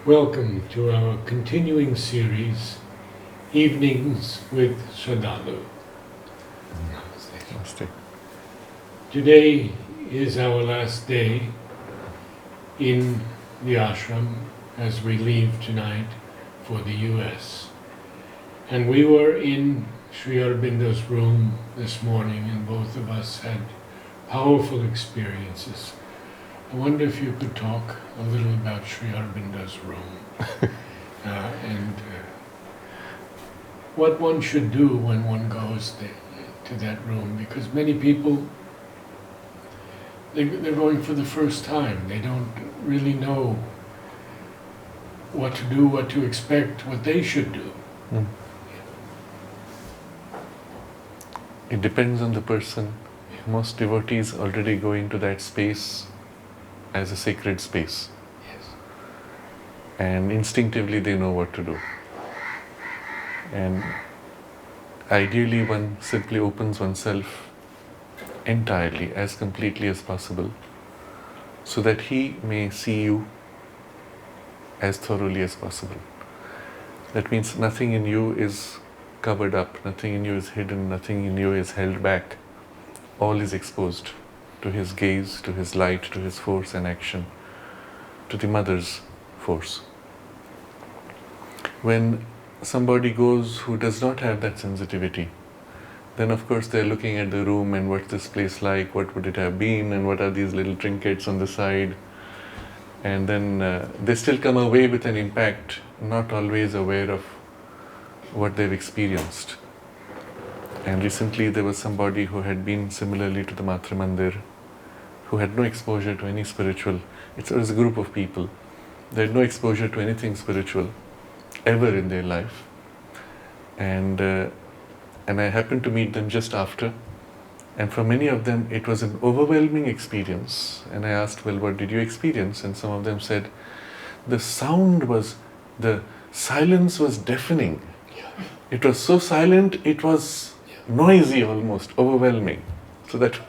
Welcome to our continuing series, Evenings with Sraddhalu. Namaste. Today is our last day in the ashram as we leave tonight for the US. And we were in Sri Aurobindo's room this morning, and both of us had powerful experiences. I wonder if you could talk a little about Sri Aurobindo's room and what one should do when one goes to that room, because many people, they're going for the first time. They don't really know what to do, what to expect, what they should do. Mm. It depends on the person. Most devotees already go into that space as a sacred space. Yes. And instinctively they know what to do. And ideally one simply opens oneself entirely, as completely as possible, so that he may see you as thoroughly as possible. That means nothing in you is covered up, nothing in you is hidden, nothing in you is held back. All is exposed to his gaze, to his light, to his force and action, to the mother's force. When somebody goes who does not have that sensitivity, then of course they're looking at the room and what's this place like, what would it have been, and what are these little trinkets on the side. And then they still come away with an impact, not always aware of what they've experienced. And recently there was somebody who had been similarly to the Matrimandir, who had no exposure to any spiritual. It was a group of people. They had no exposure to anything spiritual ever in their life. And I happened to meet them just after. And for many of them, it was an overwhelming experience. And I asked, well, what did you experience? And some of them said, the silence was deafening. Yeah. It was so silent, it was noisy almost, overwhelming. So that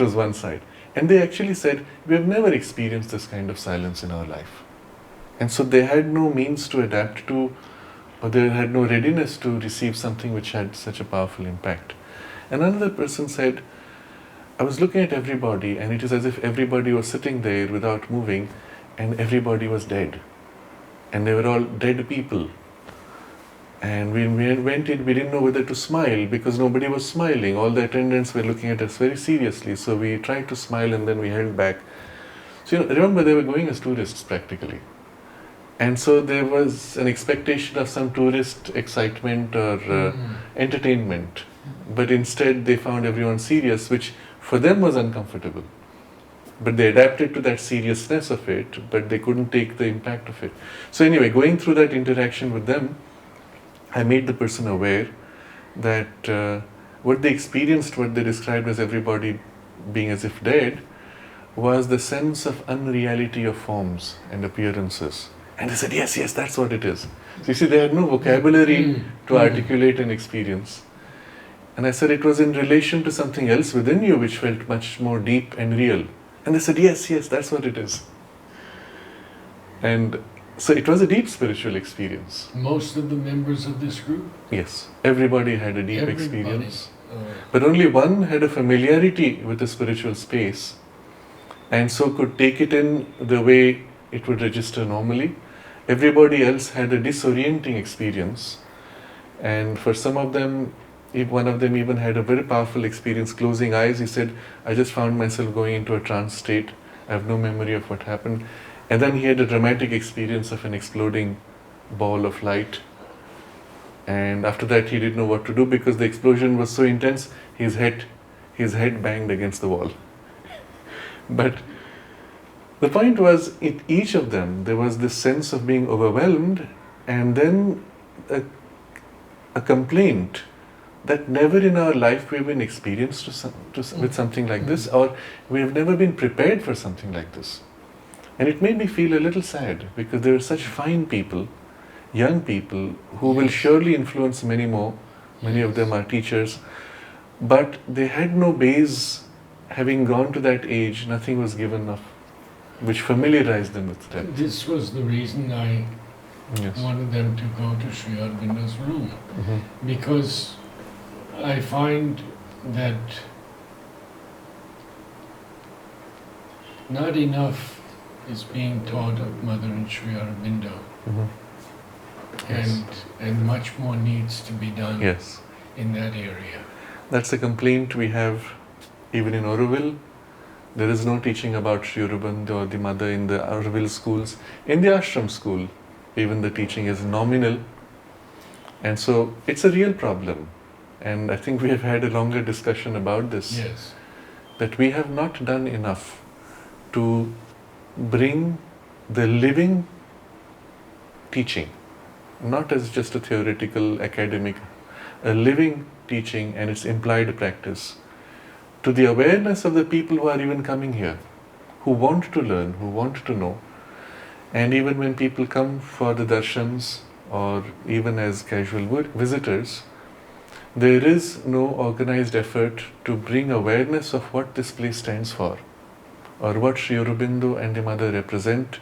was one side. And they actually said, we have never experienced this kind of silence in our life. And so they had no means to adapt to, or they had no readiness to receive something which had such a powerful impact. And another person said, I was looking at everybody, and it is as if everybody was sitting there without moving, and everybody was dead. And they were all dead people. And when we went in, we didn't know whether to smile because nobody was smiling. All the attendants were looking at us very seriously. So we tried to smile and then we held back. So remember, they were going as tourists practically. And so there was an expectation of some tourist excitement or entertainment. But instead they found everyone serious, which for them was uncomfortable. But they adapted to that seriousness of it, but they couldn't take the impact of it. So anyway, going through that interaction with them, I made the person aware that what they experienced, what they described as everybody being as if dead, was the sense of unreality of forms and appearances. And they said, yes, that's what it is. So you see, they had no vocabulary to articulate an experience. And I said, it was in relation to something else within you which felt much more deep and real. And they said, yes, that's what it is. And so it was a deep spiritual experience. Most of the members of this group? Yes, everybody had a deep experience. But only one had a familiarity with the spiritual space and so could take it in the way it would register normally. Everybody else had a disorienting experience. And for some of them, if one of them even had a very powerful experience, closing eyes, he said, I just found myself going into a trance state. I have no memory of what happened. And then he had a dramatic experience of an exploding ball of light. And after that he didn't know what to do because the explosion was so intense, his head banged against the wall. But the point was, in each of them, there was this sense of being overwhelmed and then a complaint that never in our life we've been experienced with something like this, or we've never been prepared for something like this. And it made me feel a little sad because there are such fine people, young people, who will surely influence many more. Many of them are teachers. But they had no base, having gone to that age, nothing was given of which familiarized them with death. This was the reason I Yes. wanted them to go to Sri Aurobindo's room, Mhm. because I find that not enough is being taught of Mother and Sri Aurobindo, Mhm. Yes. and much more needs to be done Yes. in that area. That's a complaint we have even in Auroville. There is no teaching about Sri Aurobindo or the mother in the Auroville schools. In the ashram school, even the teaching is nominal. And so it's a real problem. And I think we have had a longer discussion about this. Yes. That we have not done enough to bring the living teaching, not as just a theoretical, academic, a living teaching and its implied practice, to the awareness of the people who are even coming here, who want to learn, who want to know. And even when people come for the darshans or even as casual visitors, there is no organized effort to bring awareness of what this place stands for, or what Sri Aurobindo and the Mother represent,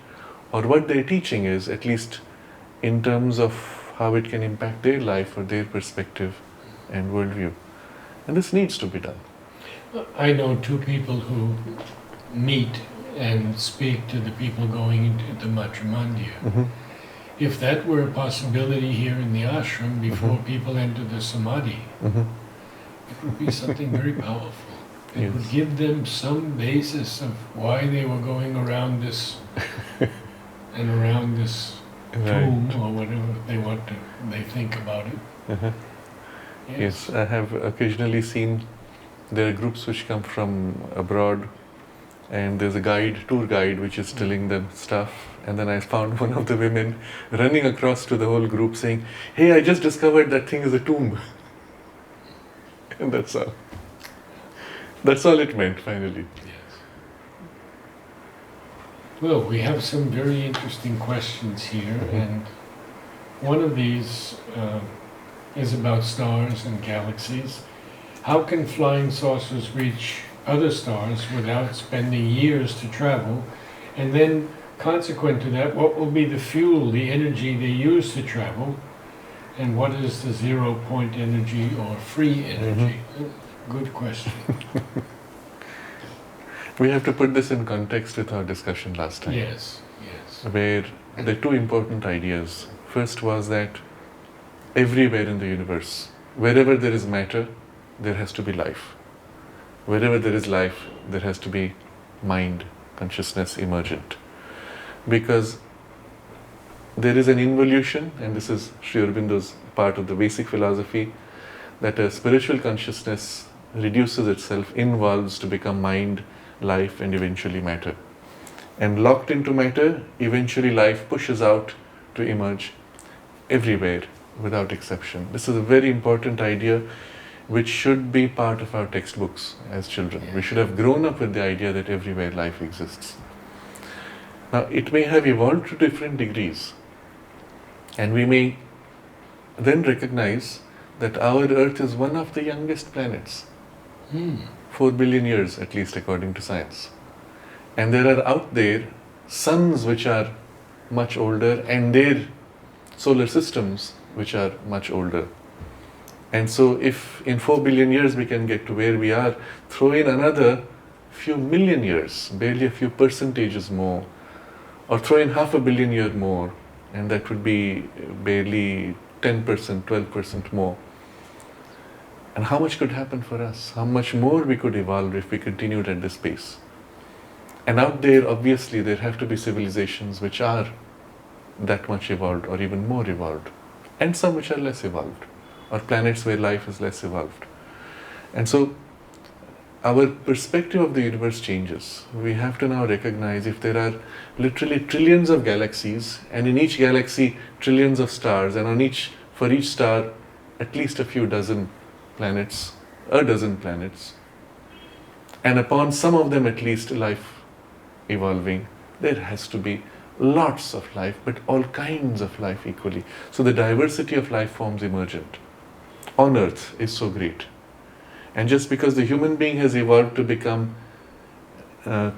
or what their teaching is, at least in terms of how it can impact their life or their perspective and worldview. And this needs to be done. I know two people who meet and speak to the people going into the Matrimandir. Mm-hmm. If that were a possibility here in the ashram before people enter the samadhi, Mm-hmm. it would be something very powerful. It Yes. would give them some basis of why they were going around this and around this tomb or whatever they think about it. Uh-huh. Yes, I have occasionally seen there are groups which come from abroad, and there's a tour guide, which is telling them stuff. And then I found one of the women running across to the whole group saying, "Hey, I just discovered that thing is a tomb." And that's all. That's all it meant, finally. Yes. Well, we have some very interesting questions here, and one of these is about stars and galaxies. How can flying saucers reach other stars without spending years to travel? And then, consequent to that, what will be the fuel, the energy they use to travel? And what is the 0-point energy or free energy? Good question. We have to put this in context with our discussion last time. Yes, yes. Where the two important ideas. First was that everywhere in the universe, wherever there is matter, there has to be life. Wherever there is life, there has to be mind, consciousness emergent. Because there is an involution, and this is Sri Aurobindo's part of the basic philosophy, that a spiritual consciousness reduces itself, involves to become mind, life, and eventually matter. And locked into matter, eventually life pushes out to emerge everywhere without exception. This is a very important idea which should be part of our textbooks as children. We should have grown up with the idea that everywhere life exists. Now, it may have evolved to different degrees, and we may then recognize that our Earth is one of the youngest planets. 4 billion years, at least according to science. And there are out there suns which are much older, and their solar systems which are much older. And so if in 4 billion years we can get to where we are, throw in another few million years, barely a few percentages more, or throw in 500 million years more, and that would be barely 10%, 12% more. And how much could happen for us? How much more we could evolve if we continued at this pace? And out there, obviously, there have to be civilizations which are that much evolved or even more evolved, and some which are less evolved, or planets where life is less evolved. And so our perspective of the universe changes. We have to now recognize if there are literally trillions of galaxies, and in each galaxy trillions of stars, and for each star at least a few dozen planets, a dozen planets, and upon some of them at least life evolving, there has to be lots of life, but all kinds of life equally. So the diversity of life forms emergent on Earth is so great. And just because the human being has evolved to become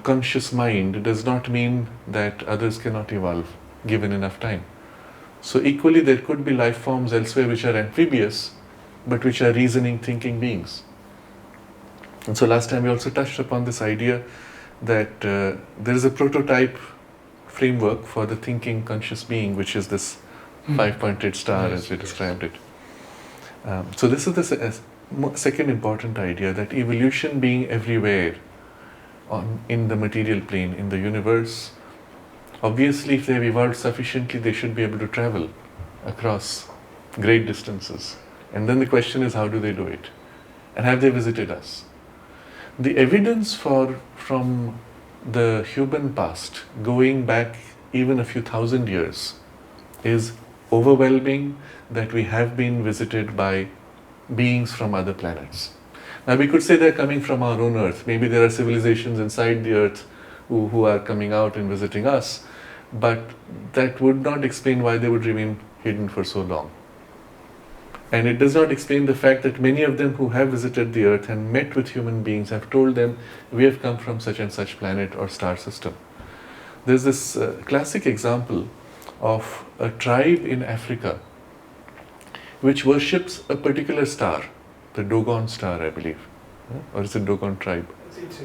conscious mind does not mean that others cannot evolve given enough time. So equally there could be life forms elsewhere which are amphibious but which are reasoning, thinking beings. And so last time we also touched upon this idea that there is a prototype framework for the thinking conscious being, which is this five-pointed star as we described it. So this is the second important idea, that evolution being everywhere in the material plane, in the universe. Obviously, if they have evolved sufficiently, they should be able to travel across great distances. And then the question is, how do they do it? And have they visited us? The evidence from the human past, going back even a few thousand years, is overwhelming, that we have been visited by beings from other planets. Now we could say they're coming from our own Earth. Maybe there are civilizations inside the Earth who are coming out and visiting us, but that would not explain why they would remain hidden for so long. And it does not explain the fact that many of them who have visited the Earth and met with human beings have told them, we have come from such and such planet or star system. There's this classic example of a tribe in Africa which worships a particular star, the Dogon star, I believe. Or is it Dogon tribe? It's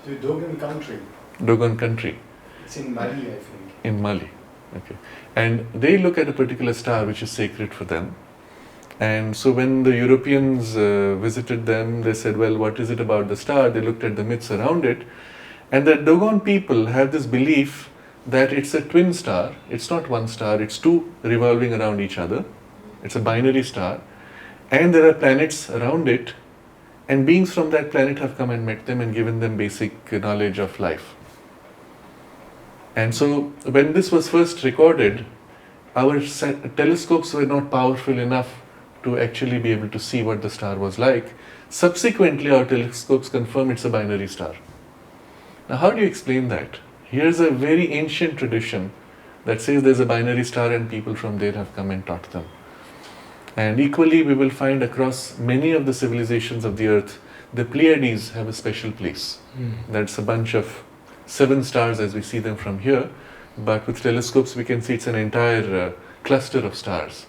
the Dogon country. Dogon country. It's in Mali, I think. In Mali. Okay. And they look at a particular star which is sacred for them. And so when the Europeans visited them, they said, well, what is it about the star? They looked at the myths around it. And the Dogon people have this belief that it's a twin star. It's not one star, it's two revolving around each other. It's a binary star. And there are planets around it. And beings from that planet have come and met them and given them basic knowledge of life. And so when this was first recorded, our telescopes were not powerful enough to actually be able to see what the star was like. Subsequently, our telescopes confirm it's a binary star. Now, how do you explain that? Here's a very ancient tradition that says there's a binary star and people from there have come and taught them. And equally, we will find across many of the civilizations of the Earth, the Pleiades have a special place. That's a bunch of 7 stars as we see them from here, but with telescopes we can see it's an entire cluster of stars.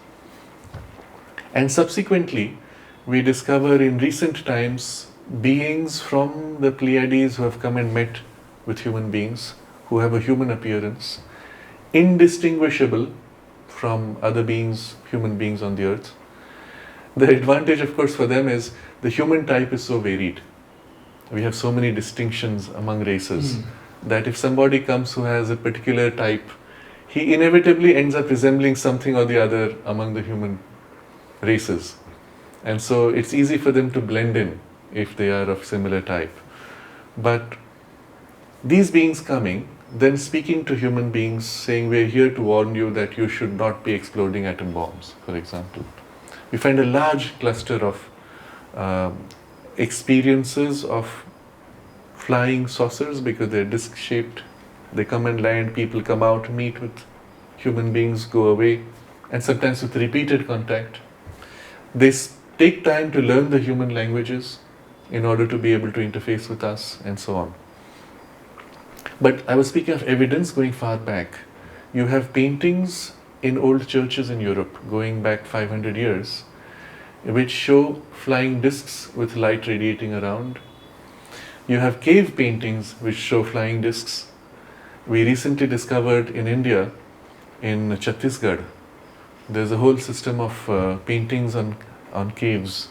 And subsequently, we discover in recent times beings from the Pleiades who have come and met with human beings, who have a human appearance, indistinguishable from other beings, human beings on the Earth. The advantage, of course, for them is the human type is so varied. We have so many distinctions among races that if somebody comes who has a particular type, he inevitably ends up resembling something or the other among the human races. And so it's easy for them to blend in if they are of similar type. But these beings coming, then speaking to human beings, saying, we're here to warn you that you should not be exploding atom bombs, for example. We find a large cluster of experiences of flying saucers because they're disc-shaped. They come and land, people come out, meet with human beings, go away, and sometimes with repeated contact. They take time to learn the human languages in order to be able to interface with us, and so on. But I was speaking of evidence going far back. You have paintings in old churches in Europe going back 500 years which show flying discs with light radiating around. You have cave paintings which show flying discs. We recently discovered in India, in Chhattisgarh, there's a whole system of paintings on caves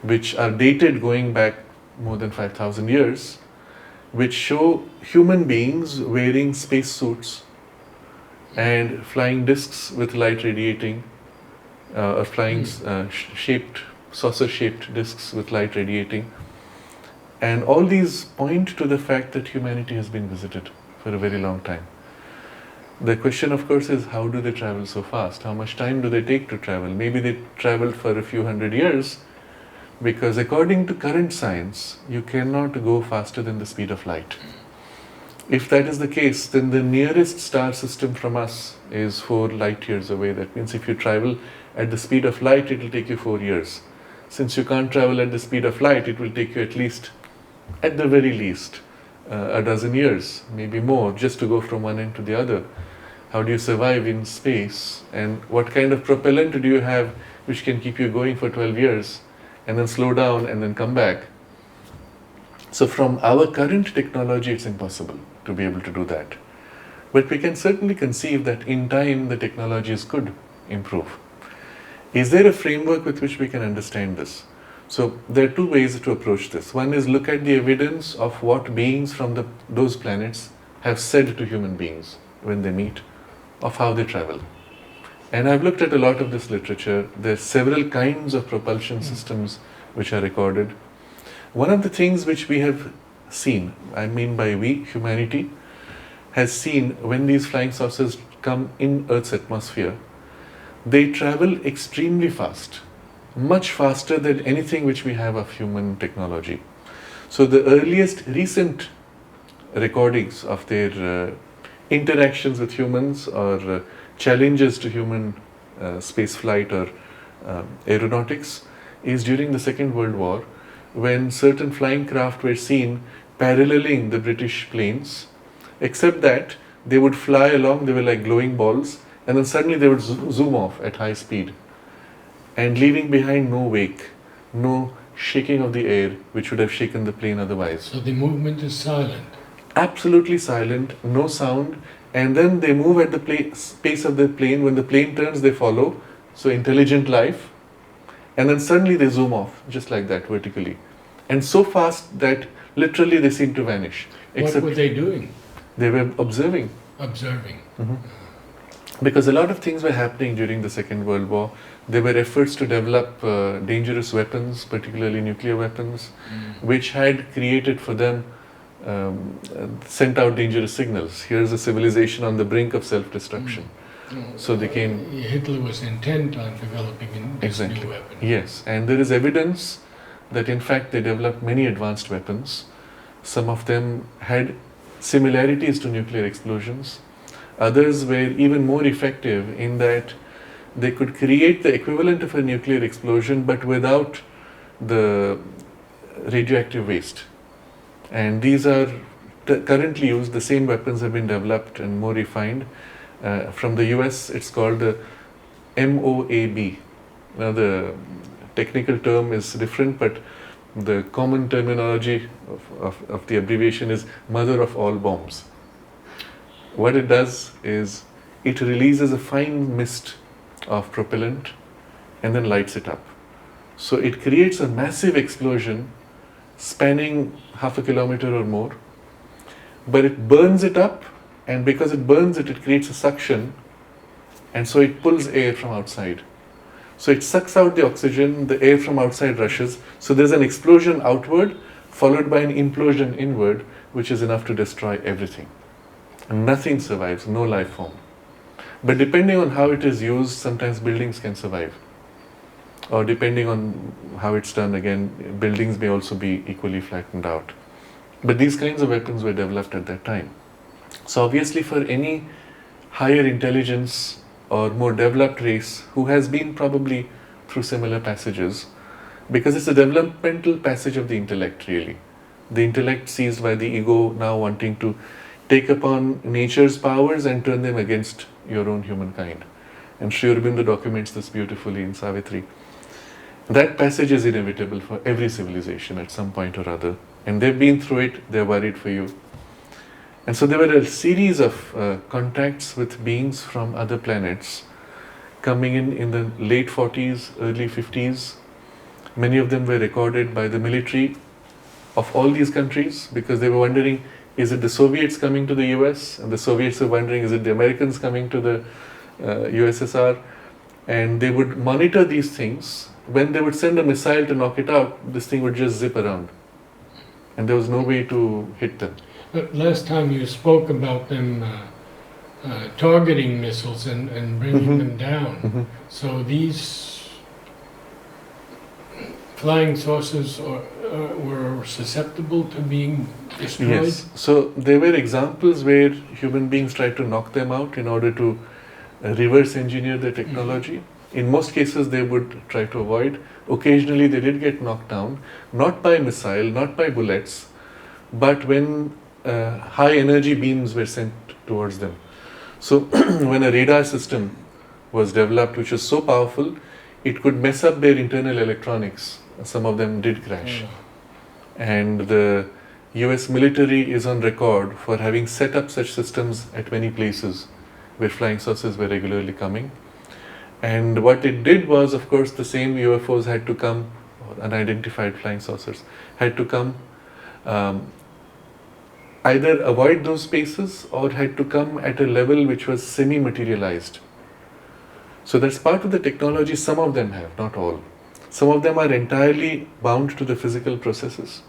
which are dated going back more than 5,000 years, which show human beings wearing space suits and flying discs with light radiating, or flying saucer-shaped discs with light radiating. And all these point to the fact that humanity has been visited for a very long time. The question, of course, is how do they travel so fast? How much time do they take to travel? Maybe they traveled for a few hundred years, because according to current science, you cannot go faster than the speed of light. If that is the case, then the nearest star system from us is 4 light years away. That means if you travel at the speed of light, it will take you 4 years. Since you can't travel at the speed of light, it will take you at least, at the very least, a dozen years, maybe more, just to go from one end to the other. How do you survive in space? And what kind of propellant do you have which can keep you going for 12 years and then slow down and then come back? So from our current technology, it's impossible to be able to do that. But we can certainly conceive that in time the technologies could improve. Is there a framework with which we can understand this? So there are two ways to approach this. One is look at the evidence of what beings from those planets have said to human beings when they meet, of how they travel. And I've looked at a lot of this literature. There are several kinds of propulsion systems which are recorded. One of the things which we have seen, I mean by we, humanity, has seen when these flying saucers come in Earth's atmosphere, they travel extremely fast, much faster than anything which we have of human technology. So the earliest recent recordings of their interactions with humans or challenges to human space flight or aeronautics is during the Second World War, when certain flying craft were seen paralleling the British planes, except that they would fly along, they were like glowing balls, and then suddenly they would zoom off at high speed, and leaving behind no wake, no shaking of the air which would have shaken the plane otherwise. So the movement is silent. Absolutely silent, no sound, and then they move at the pace of the plane. When the plane turns, they follow. So intelligent life. And then suddenly they zoom off, just like that, vertically. And so fast that literally they seem to vanish. What were they doing? They were observing. Observing. Because a lot of things were happening during the Second World War. There were efforts to develop dangerous weapons, particularly nuclear weapons, which had created for them, sent out dangerous signals. Here's a civilization on the brink of self-destruction. So they came. Hitler was intent on developing this new weapon. Yes, and there is evidence that in fact they developed many advanced weapons. Some of them had similarities to nuclear explosions. Others were even more effective in that they could create the equivalent of a nuclear explosion but without the radioactive waste. And these are currently used. The same weapons have been developed and more refined. From the US, it's called the MOAB. Now the technical term is different, but the common terminology of the abbreviation is Mother of All Bombs. What it does is it releases a fine mist of propellant and then lights it up. So it creates a massive explosion spanning half a kilometer or more, but it burns it up, and because it burns it, it creates a suction, and so it pulls air from outside. So it sucks out the oxygen, the air from outside rushes, so there's an explosion outward followed by an implosion inward, which is enough to destroy everything. And nothing survives, no life form. But depending on how it is used, sometimes buildings can survive. Or depending on how it's done, again, buildings may also be equally flattened out. But these kinds of weapons were developed at that time. So obviously for any higher intelligence or more developed race who has been probably through similar passages, because it's a developmental passage of the intellect really. The intellect seized by the ego now wanting to take upon nature's powers and turn them against your own humankind. And Sri Aurobindo documents this beautifully in Savitri. That passage is inevitable for every civilization at some point or other. And they've been through it, they're worried for you. And so there were a series of contacts with beings from other planets coming in the late 40s, early 50s. Many of them were recorded by the military of all these countries because they were wondering, is it the Soviets coming to the US? And the Soviets were wondering, is it the Americans coming to the USSR? And they would monitor these things. When they would send a missile to knock it out, this thing would just zip around. And there was no way to hit them. But last time you spoke about them targeting missiles and bringing them down. So these flying saucers were susceptible to being destroyed? Yes. So there were examples where human beings tried to knock them out in order to reverse engineer the technology. In most cases they would try to avoid. Occasionally they did get knocked down, not by missile, not by bullets, but when high energy beams were sent towards them. So when a radar system was developed which was so powerful, it could mess up their internal electronics. Some of them did crash. And the US military is on record for having set up such systems at many places where flying saucers were regularly coming. And what it did was, of course, the same UFOs had to come, or unidentified flying saucers, had to come either avoid those spaces or had to come at a level which was semi-materialized. So that's part of the technology some of them have, not all. Some of them are entirely bound to the physical processes.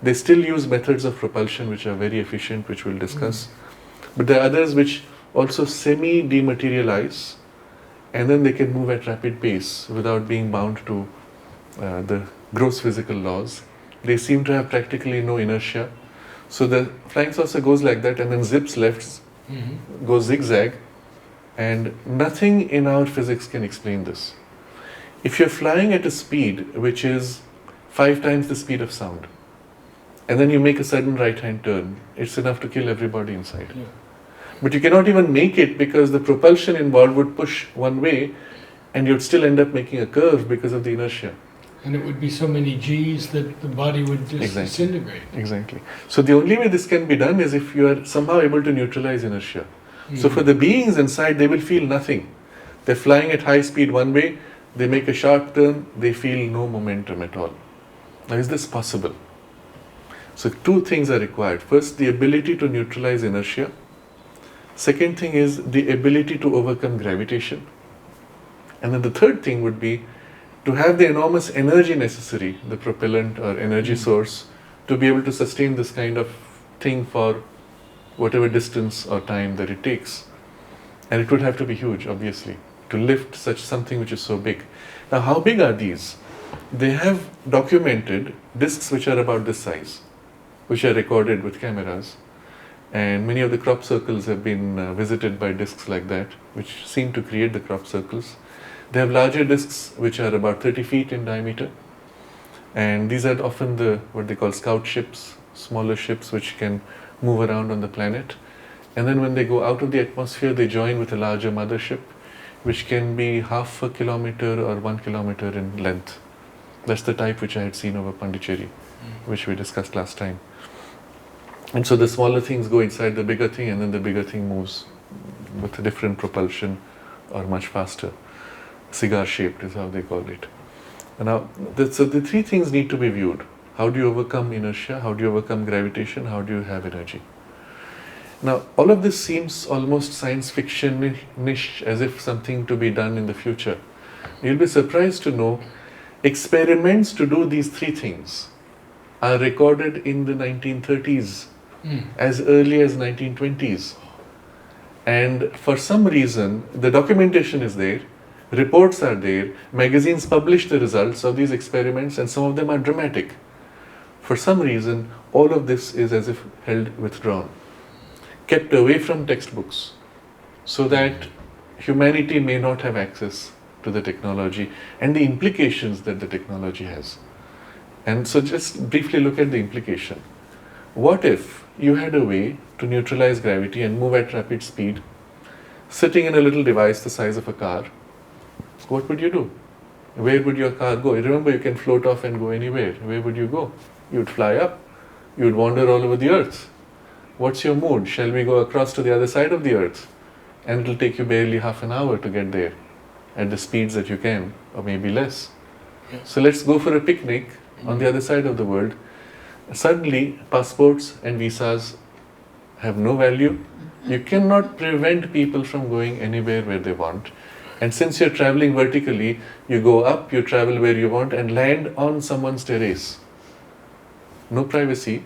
They still use methods of propulsion which are very efficient, which we'll discuss. But there are others which also semi-dematerialize, and then they can move at rapid pace without being bound to the gross physical laws. They seem to have practically no inertia. So the flying saucer goes like that and then zips left, goes zigzag, and nothing in our physics can explain this. If you're flying at a speed which is 5 times the speed of sound, and then you make a sudden right-hand turn, it's enough to kill everybody inside. Yeah. But you cannot even make it because the propulsion involved would push one way and you'd still end up making a curve because of the inertia. And it would be so many G's that the body would just disintegrate. Exactly. So the only way this can be done is if you are somehow able to neutralize inertia. So for the beings inside, they will feel nothing. They're flying at high speed one way, they make a sharp turn, they feel no momentum at all. Now is this possible? So 2 things are required. First, the ability to neutralize inertia. Second thing is the ability to overcome gravitation. And then the third thing would be to have the enormous energy necessary, the propellant or energy source, to be able to sustain this kind of thing for whatever distance or time that it takes. And it would have to be huge, obviously, to lift such something which is so big. Now, how big are these? They have documented discs which are about this size, which are recorded with cameras. And many of the crop circles have been visited by discs like that, which seem to create the crop circles. They have larger discs which are about 30 feet in diameter. And these are often the what they call scout ships, smaller ships which can move around on the planet. And then when they go out of the atmosphere, they join with a larger mothership, which can be half a kilometer or 1 kilometer in length. That's the type which I had seen over Pondicherry, which we discussed last time. And so the smaller things go inside the bigger thing, and then the bigger thing moves with a different propulsion or much faster. Cigar shaped is how they call it. And now, so the 3 things need to be viewed. How do you overcome inertia? How do you overcome gravitation? How do you have energy? Now, all of this seems almost science fiction-ish, as if something to be done in the future. You'll be surprised to know experiments to do these 3 things are recorded in the 1930s, as early as 1920s. And for some reason, the documentation is there, reports are there, magazines publish the results of these experiments, and some of them are dramatic. For some reason, all of this is as if held withdrawn, kept away from textbooks, so that humanity may not have access to the technology and the implications that the technology has. And so just briefly look at the implication. What if you had a way to neutralize gravity and move at rapid speed, sitting in a little device the size of a car? What would you do? Where would your car go? Remember, you can float off and go anywhere. Where would you go? You would fly up. You would wander all over the earth. What's your mood? Shall we go across to the other side of the earth? And it'll take you barely half an hour to get there at the speeds that you can, or maybe less. So let's go for a picnic on the other side of the world. Suddenly, passports and visas have no value. You cannot prevent people from going anywhere where they want. And since you're traveling vertically, you go up, you travel where you want, and land on someone's terrace. No privacy.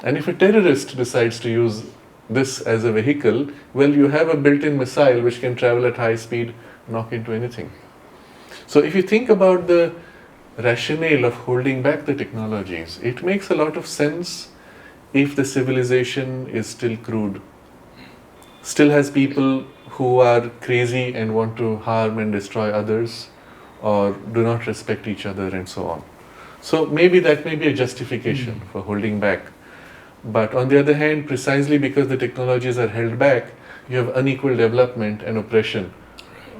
And if a terrorist decides to use this as a vehicle, well, you have a built-in missile which can travel at high speed, knock into anything. So if you think about the rationale of holding back the technologies, it makes a lot of sense if the civilization is still crude, still has people who are crazy and want to harm and destroy others, or do not respect each other and so on. So maybe that may be a justification for holding back. But on the other hand, precisely because the technologies are held back, you have unequal development and oppression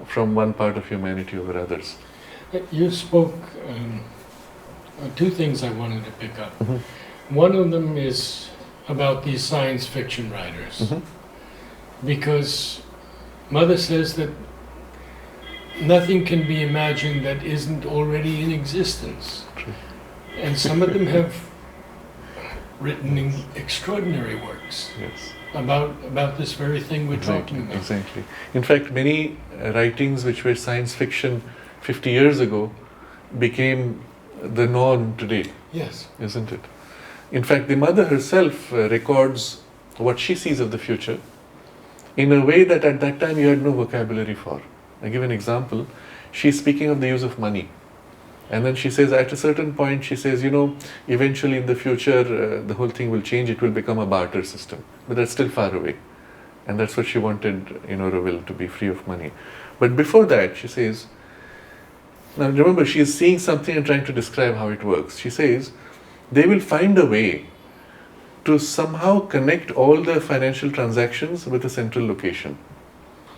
from one part of humanity over others. You spoke two things I wanted to pick up. Mm-hmm. One of them is about these science fiction writers, Mm-hmm. because Mother says that nothing can be imagined that isn't already in existence. True. And some of them have written extraordinary works Yes. about this very thing we're talking about. Exactly. In fact, many writings which were science fiction 50 years ago became the norm today, Yes. isn't it? In fact, the Mother herself records what she sees of the future in a way that at that time you had no vocabulary for. I give an example. She's speaking of the use of money. And then she says, at a certain point, she says, eventually in the future, the whole thing will change. It will become a barter system. But that's still far away. And that's what she wanted in Auroville, to be free of money. But before that, she says, now remember, she is seeing something and trying to describe how it works. She says, they will find a way to somehow connect all the financial transactions with a central location.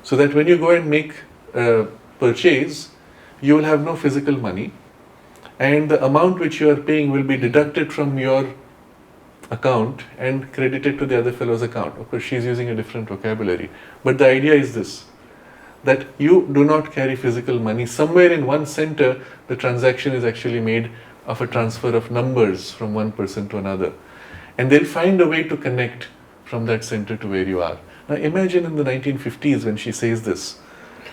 So that when you go and make a purchase, you will have no physical money. And the amount which you are paying will be deducted from your account and credited to the other fellow's account. Of course, she's using a different vocabulary. But the idea is this, that you do not carry physical money. Somewhere in one center, the transaction is actually made of a transfer of numbers from one person to another. And they'll find a way to connect from that center to where you are. Now imagine in the 1950s when she says this,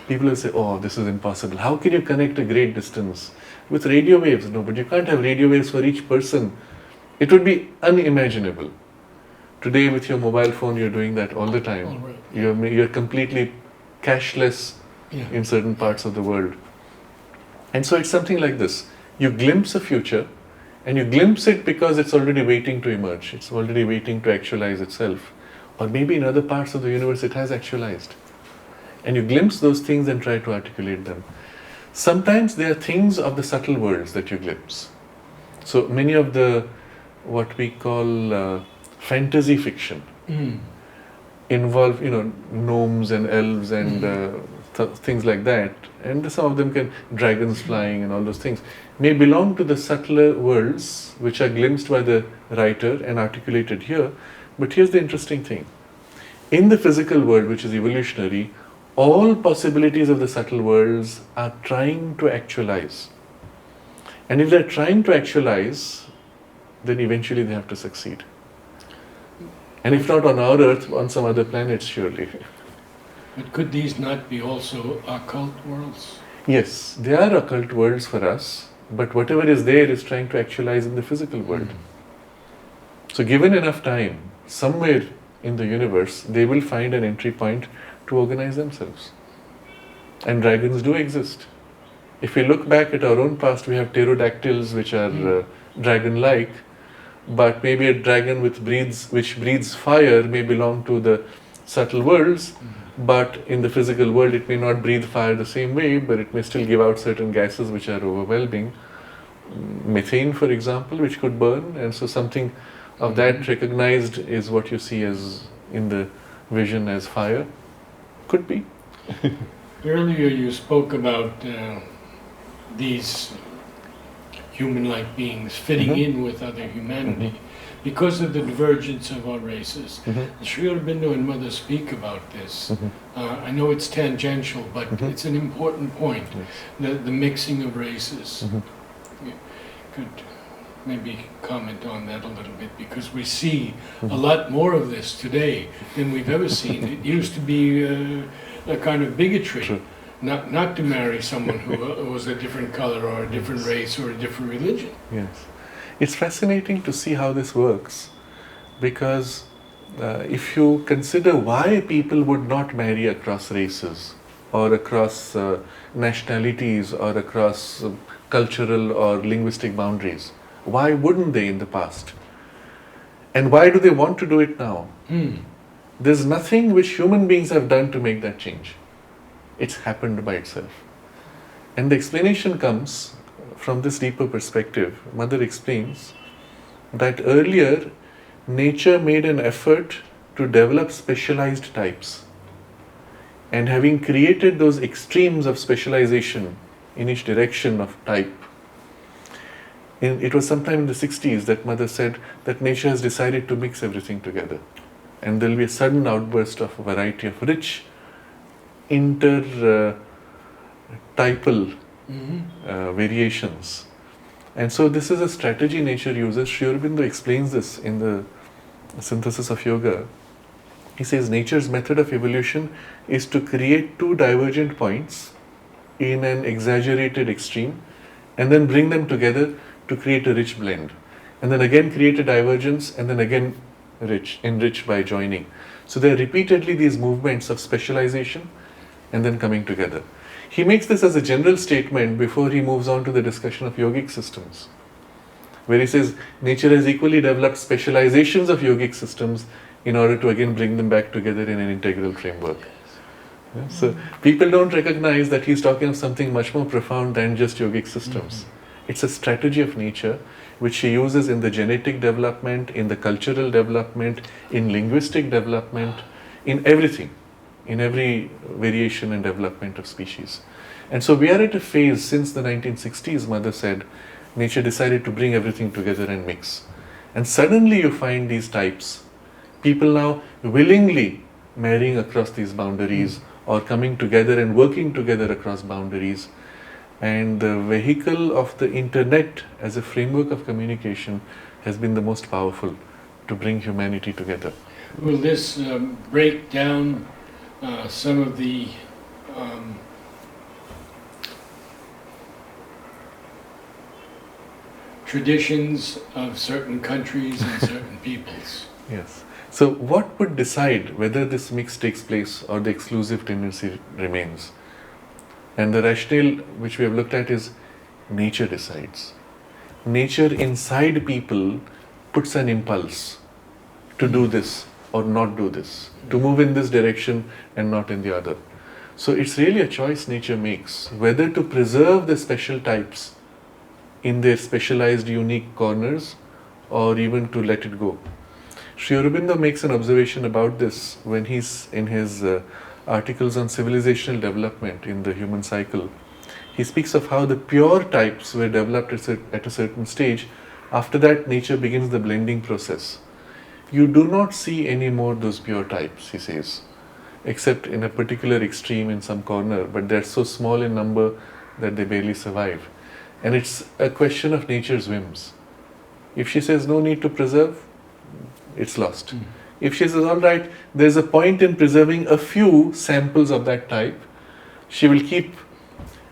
people will say, oh, this is impossible. How can you connect a great distance? With radio waves? No, but you can't have radio waves for each person. It would be unimaginable. Today with your mobile phone, you're doing that all the time. All right. You're completely cashless Yeah. in certain parts of the world. And so it's something like this. You glimpse a future, and you glimpse it because it's already waiting to emerge. It's already waiting to actualize itself. Or maybe in other parts of the universe it has actualized. And you glimpse those things and try to articulate them. Sometimes they are things of the subtle worlds that you glimpse. So many of the, what we call fantasy fiction, involve, gnomes and elves and things like that. And some of them can, dragons flying and all those things, may belong to the subtler worlds which are glimpsed by the writer and articulated here. But here's the interesting thing. In the physical world, which is evolutionary, all possibilities of the subtle worlds are trying to actualize. And if they're trying to actualize, then eventually they have to succeed. And if not on our Earth, on some other planets, surely. But could these not be also occult worlds? Yes, they are occult worlds for us, but whatever is there is trying to actualize in the physical world. So given enough time, somewhere in the universe, they will find an entry point to organize themselves. And dragons do exist. If we look back at our own past, we have pterodactyls which are dragon-like, but maybe a dragon which breathes fire may belong to the subtle worlds, but in the physical world it may not breathe fire the same way, but it may still give out certain gases which are overwhelming. Methane, for example, which could burn, and so something of that recognized is what you see as in the vision as fire. Could be. Earlier you spoke about these human-like beings fitting in with other humanity because of the divergence of our races. Sri Aurobindo and Mother speak about this. I know it's tangential, but it's an important point, the mixing of races. You could maybe comment on that a little bit, because we see a lot more of this today than we've ever seen. It used to be a kind of bigotry, not to marry someone who was a different color or a different race or a different religion. Yes. It's fascinating to see how this works, because if you consider why people would not marry across races or across nationalities or across cultural or linguistic boundaries, why wouldn't they in the past? And why do they want to do it now? There's nothing which human beings have done to make that change. It's happened by itself. And the explanation comes from this deeper perspective. Mother explains that earlier nature made an effort to develop specialized types. And having created those extremes of specialization in each direction of type, it was sometime in the 60s that Mother said that nature has decided to mix everything together. And there will be a sudden outburst of a variety of rich inter-typal variations. And so this is a strategy nature uses. Sri Aurobindo explains this in the Synthesis of Yoga. He says nature's method of evolution is to create two divergent points in an exaggerated extreme and then bring them together to create a rich blend. And then again create a divergence and then again enrich by joining. So there are repeatedly these movements of specialization and then coming together. He makes this as a general statement before he moves on to the discussion of yogic systems, where he says nature has equally developed specializations of yogic systems in order to again bring them back together in an integral framework. Yeah? So people don't recognize that he's talking of something much more profound than just yogic systems. It's a strategy of nature which he uses in the genetic development, in the cultural development, in linguistic development, in everything, in every variation and development of species. And so we are at a phase since the 1960s, Mother said, nature decided to bring everything together and mix. And suddenly you find these types, people now willingly marrying across these boundaries or coming together and working together across boundaries. And the vehicle of the internet as a framework of communication has been the most powerful to bring humanity together. Will this break down some of the traditions of certain countries and certain peoples? Yes. So what would decide whether this mix takes place or the exclusive tendency remains? And the rationale which we have looked at is nature decides. Nature inside people puts an impulse to do this or not do this, to move in this direction and not in the other. So it's really a choice nature makes, whether to preserve the special types in their specialized unique corners or even to let it go. Sri Aurobindo makes an observation about this when he's in his articles on civilizational development in the human cycle. He speaks of how the pure types were developed at a certain stage. After that, nature begins the blending process. You do not see any more those pure types, he says, except in a particular extreme in some corner, but they're so small in number that they barely survive. And it's a question of nature's whims. If she says no need to preserve, it's lost. If she says, all right, there's a point in preserving a few samples of that type, she will keep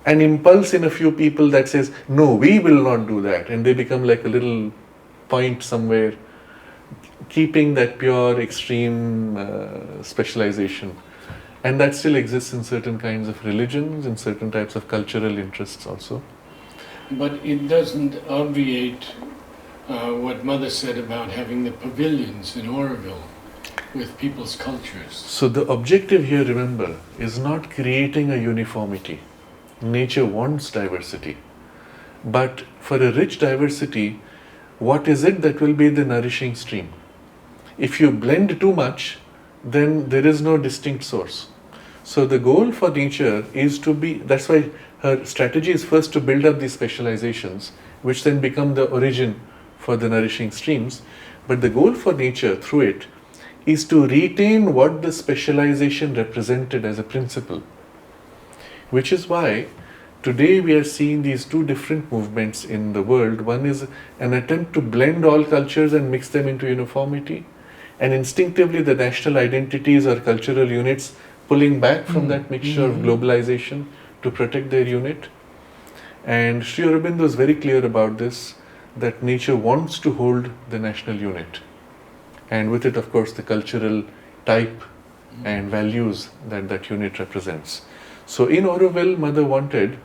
an impulse in a few people that says, no, we will not do that. And they become like a little point somewhere, keeping that pure, extreme specialization. And that still exists in certain kinds of religions, in certain types of cultural interests also. But it doesn't obviate what Mother said about having the pavilions in Auroville with people's cultures. So the objective here, remember, is not creating a uniformity. Nature wants diversity. But for a rich diversity, what is it that will be the nourishing stream? If you blend too much, then there is no distinct source. So the goal for nature is to be, that's why her strategy is first to build up these specializations, which then become the origin for the nourishing streams. But the goal for nature through it is to retain what the specialization represented as a principle. Which is why today we are seeing these two different movements in the world. One is an attempt to blend all cultures and mix them into uniformity, and instinctively the national identities or cultural units pulling back from that mixture of globalization to protect their unit. And Sri Aurobindo is very clear about this, that nature wants to hold the national unit, and with it of course the cultural type and values that that unit represents. So in Auroville, Mother wanted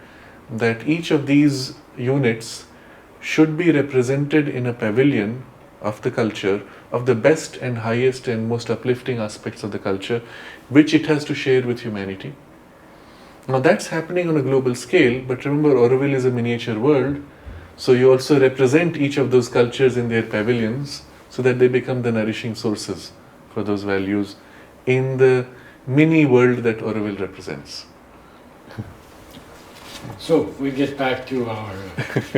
that each of these units should be represented in a pavilion of the culture, of the best and highest and most uplifting aspects of the culture, which it has to share with humanity. Now that's happening on a global scale, but remember Auroville is a miniature world, so you also represent each of those cultures in their pavilions so that they become the nourishing sources for those values in the mini world that Auroville represents. So we get back to our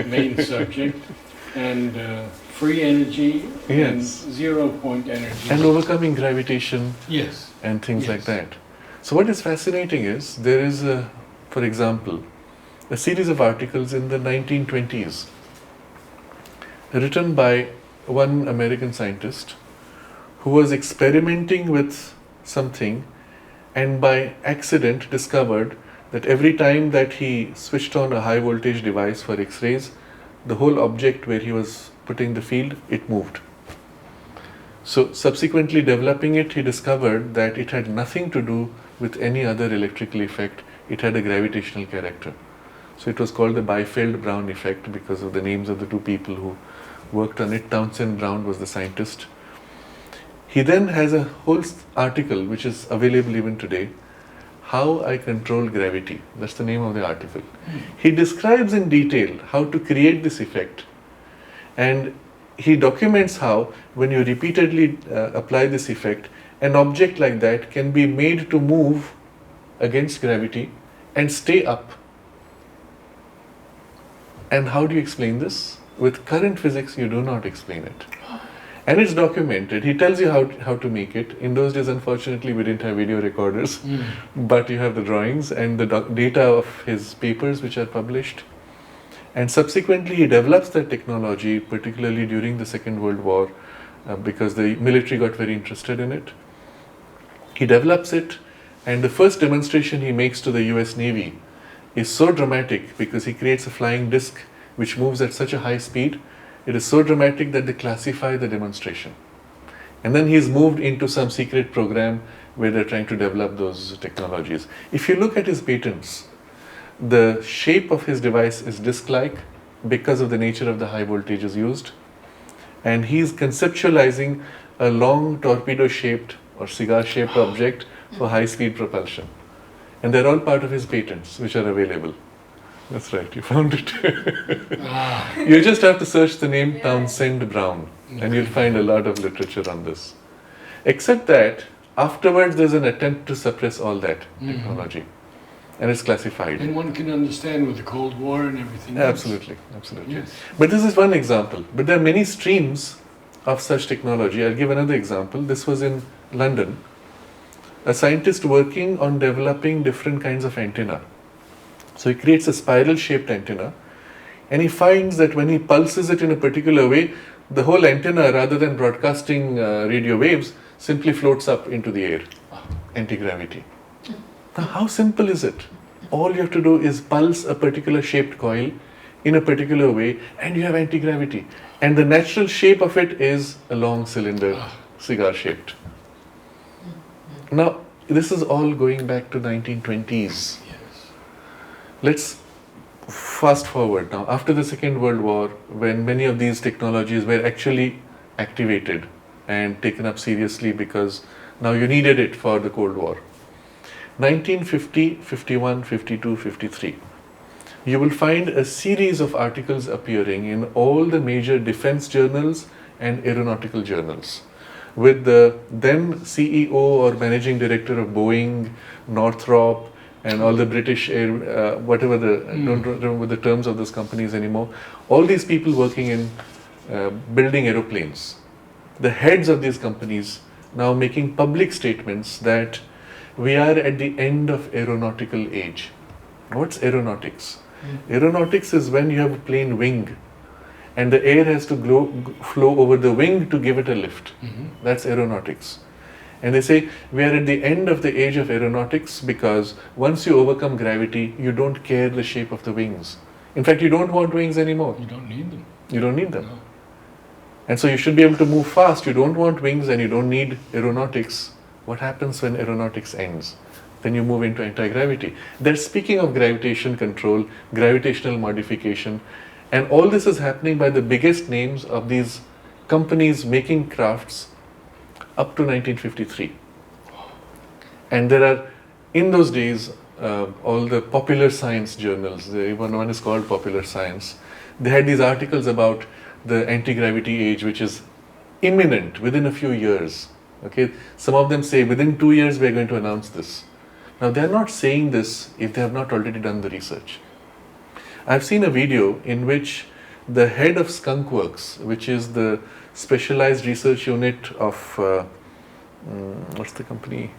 main subject, and free energy and Yes. 0-point energy. And overcoming gravitation Yes. and things like Yes. that. So what is fascinating is there is, for example, a series of articles in the 1920s written by one American scientist who was experimenting with something and by accident discovered that every time that he switched on a high voltage device for X-rays, the whole object where he was putting the field, it moved. So subsequently developing it, he discovered that it had nothing to do with any other electrical effect. It had a gravitational character. So it was called the Biefeld-Brown effect because of the names of the two people who worked on it. Townsend Brown was the scientist. He then has a whole article which is available even today, How I Control Gravity. That's the name of the article. He describes in detail how to create this effect, and he documents how when you repeatedly apply this effect, an object like that can be made to move against gravity and stay up. And how do you explain this? With current physics, you do not explain it. And it's documented. He tells you how to make it. In those days, unfortunately, we didn't have video recorders, but you have the drawings and the data of his papers which are published. And subsequently, he develops that technology, particularly during the Second World War, because the military got very interested in it. He develops it, and the first demonstration he makes to the US Navy is so dramatic because he creates a flying disc which moves at such a high speed. It is so dramatic that they classify the demonstration. And then he's moved into some secret program where they're trying to develop those technologies. If you look at his patents, the shape of his device is disc-like because of the nature of the high voltages used. And he's conceptualizing a long torpedo-shaped or cigar-shaped object for high-speed propulsion. And they're all part of his patents, which are available. That's right, you found it. You just have to search the name Townsend Brown, and you'll find a lot of literature on this. Except that, afterwards there's an attempt to suppress all that technology. And it's classified. And one can understand with the Cold War and everything else. Absolutely, absolutely. Yes. But this is one example. But there are many streams of such technology. I'll give another example. This was in London. A scientist working on developing different kinds of antenna. So he creates a spiral-shaped antenna, and he finds that when he pulses it in a particular way, the whole antenna, rather than broadcasting radio waves, simply floats up into the air, anti-gravity. Now, how simple is it? All you have to do is pulse a particular shaped coil in a particular way, and you have anti-gravity. And the natural shape of it is a long cylinder, cigar-shaped. Now, this is all going back to 1920s. Let's fast forward now. After the Second World War, when many of these technologies were actually activated and taken up seriously because now you needed it for the Cold War. 1950, 51, 52, 53. You will find a series of articles appearing in all the major defense journals and aeronautical journals, with the then CEO or managing director of Boeing, Northrop, and all the British air, whatever I don't remember the terms of those companies anymore. All these people working in building aeroplanes. The heads of these companies now making public statements that we are at the end of aeronautical age. What's aeronautics? Aeronautics is when you have a plane wing and the air has to flow over the wing to give it a lift. That's aeronautics. And they say we are at the end of the age of aeronautics because once you overcome gravity, you don't care the shape of the wings. In fact, you don't want wings anymore. You don't need them. You don't need them. No. And so you should be able to move fast. You don't want wings and you don't need aeronautics. What happens when aeronautics ends? Then you move into anti-gravity. They're speaking of gravitation control, gravitational modification, and all this is happening by the biggest names of these companies making crafts up to 1953. And there are, in those days, all the popular science journals, one is called Popular Science, they had these articles about the anti-gravity age, which is imminent, within a few years. Okay, some of them say within 2 years we are going to announce this. Now they are not saying this if they have not already done the research. I've seen a video in which the head of Skunk Works, which is the specialized research unit of what's the company?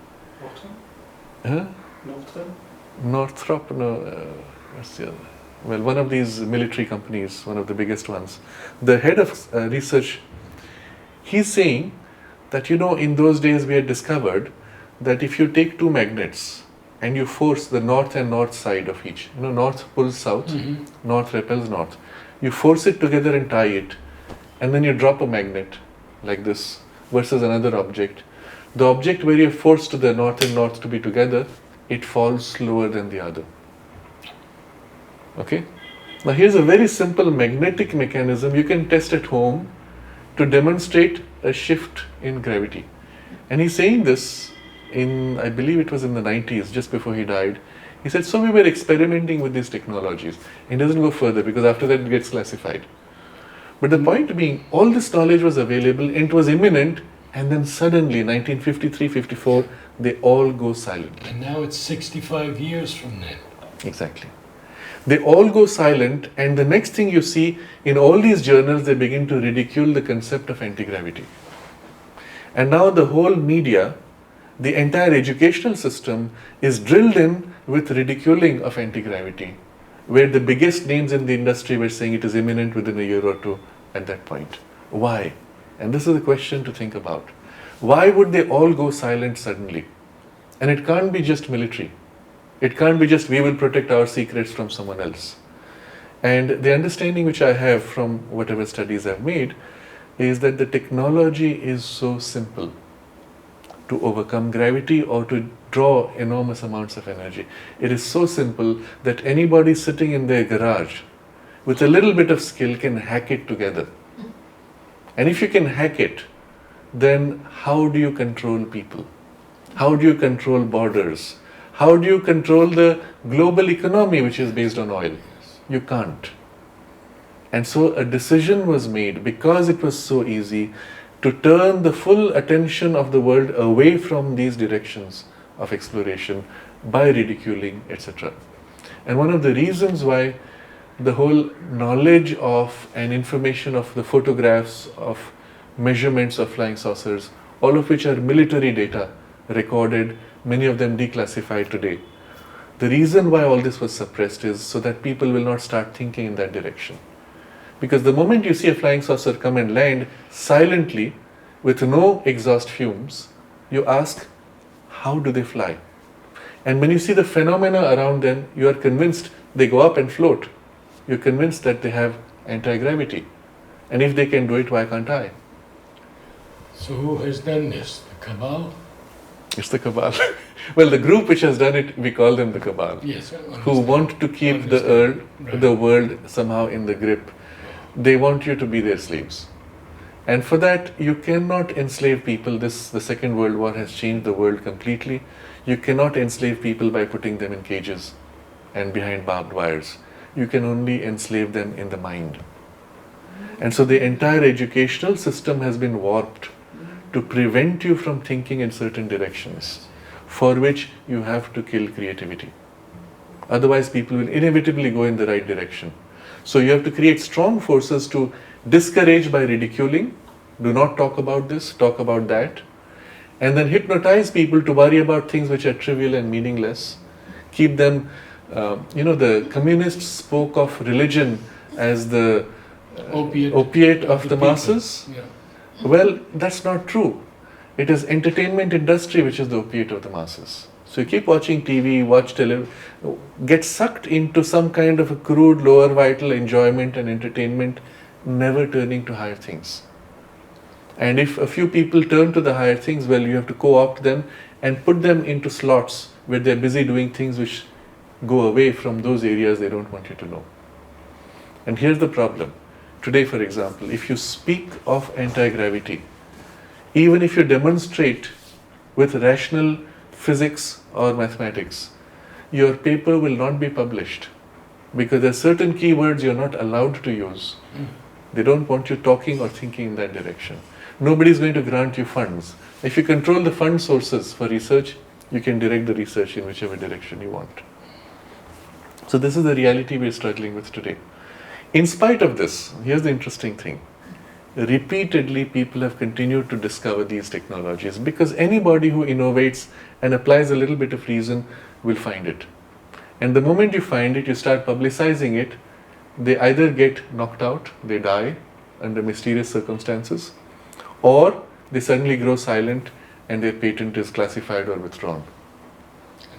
Northrop? No, what's the other? Well, one of these military companies, one of the biggest ones. The head of research, he's saying that, in those days we had discovered that if you take two magnets and you force the north and north side of each, north pulls south, north repels north, you force it together and tie it, and then you drop a magnet like this versus another object. The object where you have forced the north and north to be together, it falls slower than the other. Okay? Now here's a very simple magnetic mechanism you can test at home to demonstrate a shift in gravity. And he's saying this I believe it was in the 90s, just before he died. He said, so we were experimenting with these technologies. He doesn't go further because after that it gets classified. But the point being, all this knowledge was available and it was imminent, and then suddenly, 1953-54, they all go silent. And now it's 65 years from then. Exactly. They all go silent, and the next thing you see in all these journals, they begin to ridicule the concept of anti-gravity. And now the whole media, the entire educational system is drilled in with ridiculing of anti-gravity, where the biggest names in the industry were saying it is imminent within a year or two at that point. Why? And this is a question to think about. Why would they all go silent suddenly? And it can't be just military. It can't be just we will protect our secrets from someone else. And the understanding which I have from whatever studies I've made is that the technology is so simple to overcome gravity or to draw enormous amounts of energy. It is so simple that anybody sitting in their garage with a little bit of skill can hack it together. And if you can hack it, then how do you control people? How do you control borders? How do you control the global economy which is based on oil? You can't. And so a decision was made, because it was so easy, to turn the full attention of the world away from these directions of exploration by ridiculing, etc. And one of the reasons why the whole knowledge of and information of the photographs of measurements of flying saucers, all of which are military data recorded, many of them declassified today. The reason why all this was suppressed is so that people will not start thinking in that direction. Because the moment you see a flying saucer come and land silently with no exhaust fumes, you ask, how do they fly? And when you see the phenomena around them, you are convinced they go up and float. You're convinced that they have anti-gravity. And if they can do it, why can't I? So who has done this? The cabal? It's the cabal. Well, the group which has done it, we call them the cabal. Yes, I understand. Who want to keep the world somehow in the grip. They want you to be their slaves. And for that, you cannot enslave people. The Second World War has changed the world completely. You cannot enslave people by putting them in cages and behind barbed wires. You can only enslave them in the mind. And so the entire educational system has been warped to prevent you from thinking in certain directions, for which you have to kill creativity. Otherwise, people will inevitably go in the right direction. So you have to create strong forces to discourage by ridiculing. Do not talk about this, talk about that. And then hypnotize people to worry about things which are trivial and meaningless. Keep them, the communists spoke of religion as the opiate of the masses. Yeah. Well, that's not true. It is entertainment industry which is the opiate of the masses. So you keep watching TV, watch television, get sucked into some kind of a crude, lower vital enjoyment and entertainment, never turning to higher things. And if a few people turn to the higher things, well, you have to co-opt them and put them into slots where they're busy doing things which go away from those areas they don't want you to know. And here's the problem. Today, for example, if you speak of anti-gravity, even if you demonstrate with rational physics or mathematics, your paper will not be published because there are certain keywords you're not allowed to use. They don't want you talking or thinking in that direction. nobody is going to grant you funds. If you control the fund sources for research, you can direct the research in whichever direction you want. So this is the reality we're struggling with today. In spite of this, here's the interesting thing. Repeatedly, people have continued to discover these technologies because anybody who innovates and applies a little bit of reason will find it. And the moment you find it, you start publicizing it, they either get knocked out, they die under mysterious circumstances, or they suddenly grow silent and their patent is classified or withdrawn.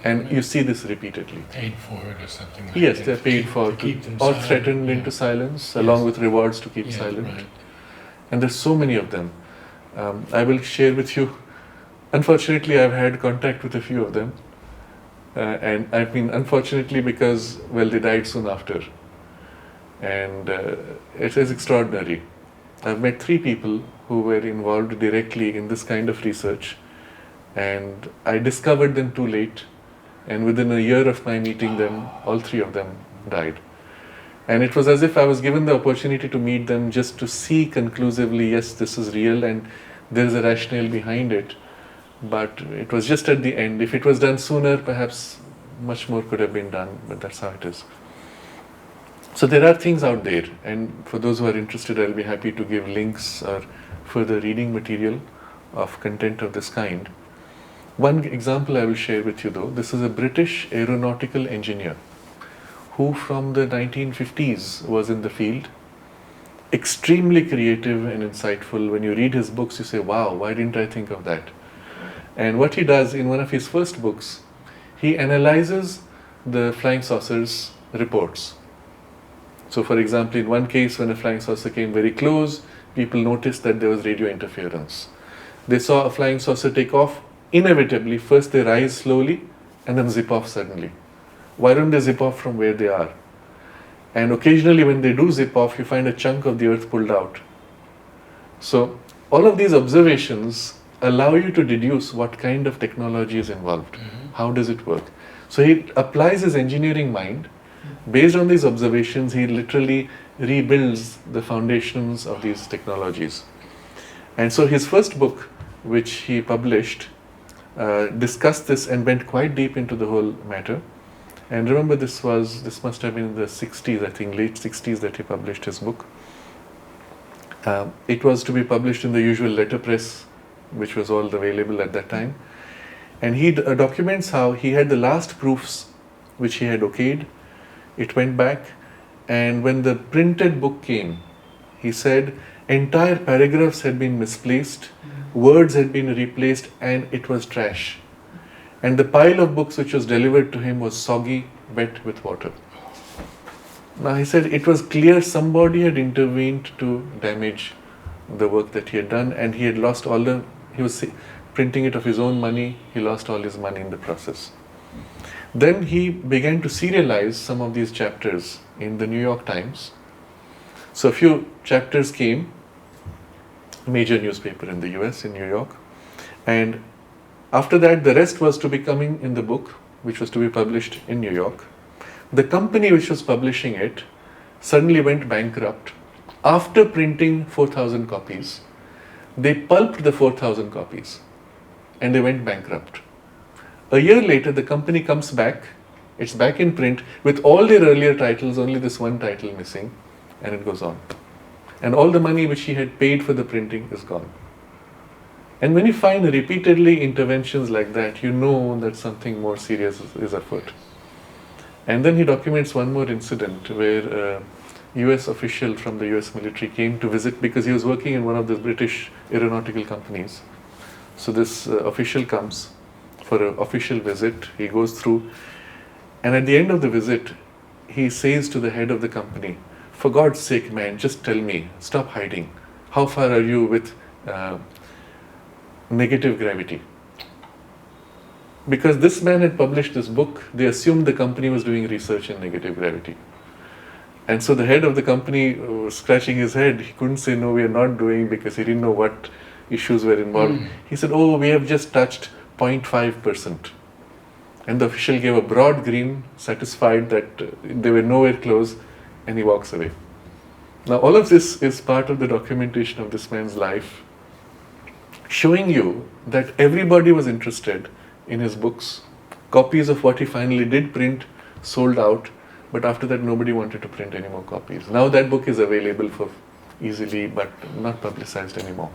And you see this repeatedly. Paid for it or something like Yes, that. they're paid for to keep them or silent. threatened Yeah. into silence, Yes. along with rewards to keep Yes, silent. right. And there's so many of them. I will share with you. Unfortunately, I've had contact with a few of them. And I mean, unfortunately, because, well, they died soon after. And it is extraordinary. I've met 3 people who were involved directly in this kind of research. And I discovered them too late. And within a year of my meeting them, all 3 of them died. And it was as if I was given the opportunity to meet them just to see conclusively, yes, this is real and there is a rationale behind it. But it was just at the end. If it was done sooner, perhaps much more could have been done, but that's how it is. So there are things out there, and for those who are interested, I'll be happy to give links or further reading material of content of this kind. One example I will share with you though, this is a British aeronautical engineer who from the 1950s was in the field, extremely creative and insightful. When you read his books, you say, wow, why didn't I think of that? And what he does in one of his first books, he analyzes the flying saucers reports. So for example, in one case when a flying saucer came very close, people noticed that there was radio interference. They saw a flying saucer take off, inevitably, first they rise slowly and then zip off suddenly. Why don't they zip off from where they are? And occasionally when they do zip off, you find a chunk of the earth pulled out. So all of these observations allow you to deduce what kind of technology is involved. How does it work? So he applies his engineering mind. Based on these observations, he literally rebuilds the foundations of these technologies. And so his first book, which he published, discussed this and went quite deep into the whole matter. And remember, this must have been in the 60s, I think, late 60s that he published his book. It was to be published in the usual letterpress, which was all available at that time. And he documents how he had the last proofs which he had okayed. It went back, and when the printed book came, he said entire paragraphs had been misplaced, words had been replaced, and it was trash. And the pile of books which was delivered to him was soggy, wet with water. Now he said it was clear somebody had intervened to damage the work that he had done, and he had lost he was printing it of his own money, he lost all his money in the process. Then he began to serialize some of these chapters in the New York Times. So a few chapters came, major newspaper in the US, in New York, and after that the rest was to be coming in the book, which was to be published in New York. The company which was publishing it suddenly went bankrupt. After printing 4,000 copies, they pulped the 4,000 copies and they went bankrupt. A year later, the company comes back, it's back in print with all their earlier titles, only this one title missing, and it goes on. And all the money which he had paid for the printing is gone. And when you find repeatedly interventions like that, you know that something more serious is afoot. And then he documents one more incident where a US official from the US military came to visit because he was working in one of the British aeronautical companies. So this official comes for an official visit, he goes through, and at the end of the visit, he says to the head of the company, for God's sake, man, just tell me, stop hiding. How far are you with negative gravity? Because this man had published this book, they assumed the company was doing research in negative gravity. And so the head of the company was scratching his head. He couldn't say, no, we are not doing, because he didn't know what issues were involved. He said, oh, we have just touched 0.5%. And the official gave a broad grin, satisfied that they were nowhere close, and he walks away. Now all of this is part of the documentation of this man's life, showing you that everybody was interested in his books. Copies of what he finally did print sold out, but after that nobody wanted to print any more copies. Now that book is available for easily, but not publicized anymore.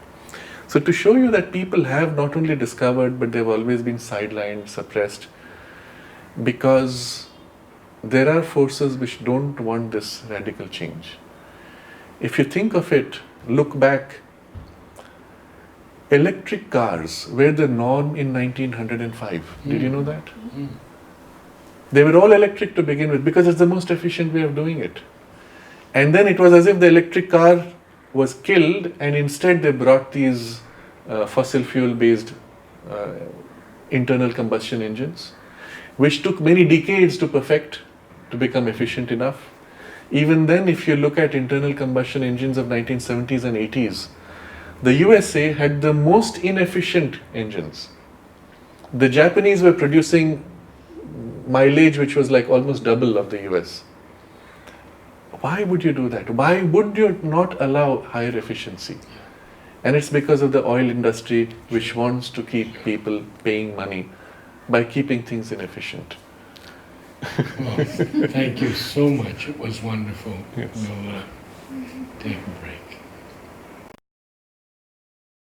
So to show you that people have not only discovered, but they've always been sidelined, suppressed, because there are forces which don't want this radical change. If you think of it, look back, electric cars were the norm in 1905. Did you know that? They were all electric to begin with because it's the most efficient way of doing it. And then it was as if the electric car was killed, and instead they brought these fossil fuel based internal combustion engines, which took many decades to perfect, to become efficient enough. Even then, if you look at internal combustion engines of 1970s and 80s, the USA had the most inefficient engines. The Japanese were producing mileage which was like almost double of the US. Why would you do that? Why would you not allow higher efficiency? And it's because of the oil industry which wants to keep people paying money by keeping things inefficient. Well, thank you so much. It was wonderful. Yes. We'll take a break.